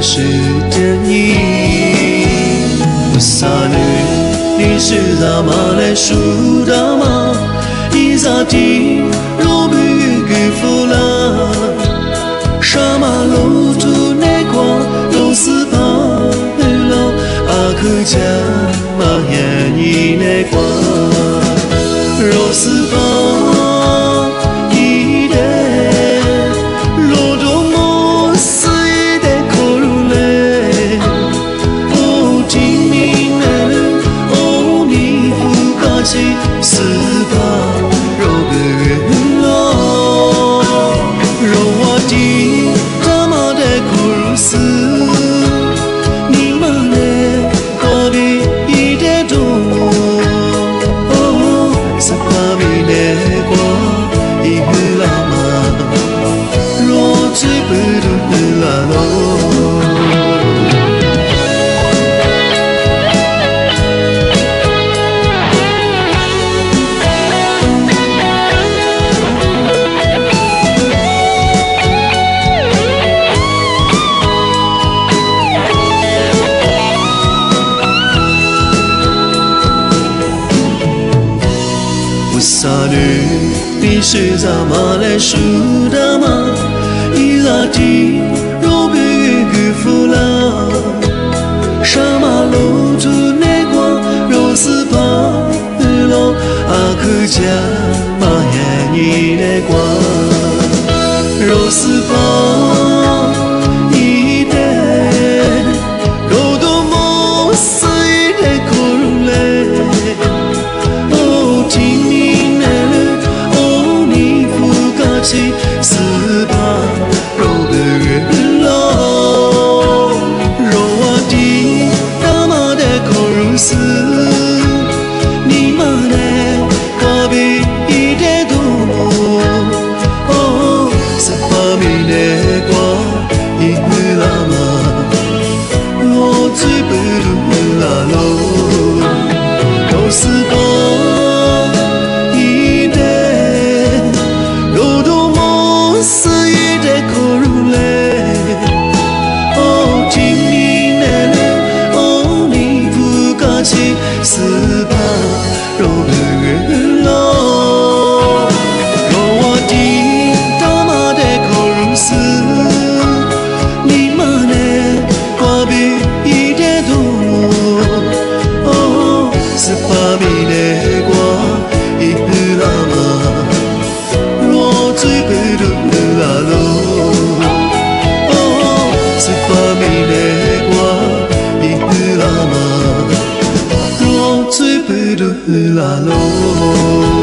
我是真意，我傻女，你是咱妈来输的吗？一咋地，若不与给夫了，什么路途难过，都是怕了，阿克家嘛眼里难过，若是怕。 是怕肉不圆了，肉我的他妈的苦死，你妈的我比一点多，哦，是怕没得过一个老妈，若最不懂了喽。 傻女，你是咱妈来输的吗？一拉地，若不与夫了，什么路途难过，若是怕了，阿克家嘛眼里难过，若是怕。 是怕肉不圆了，肉我的他妈的苦死，你妈的我比一点多，哦，是怕没得过一个老妈，我最不懂了喽，都是怕。 是怕肉不圆了，若我的他妈的苦死，你妈的我比一点多，哦，是怕没得过一个老妈，若最不懂了喽，哦，是怕没得过一个老妈。 最不懂了喽。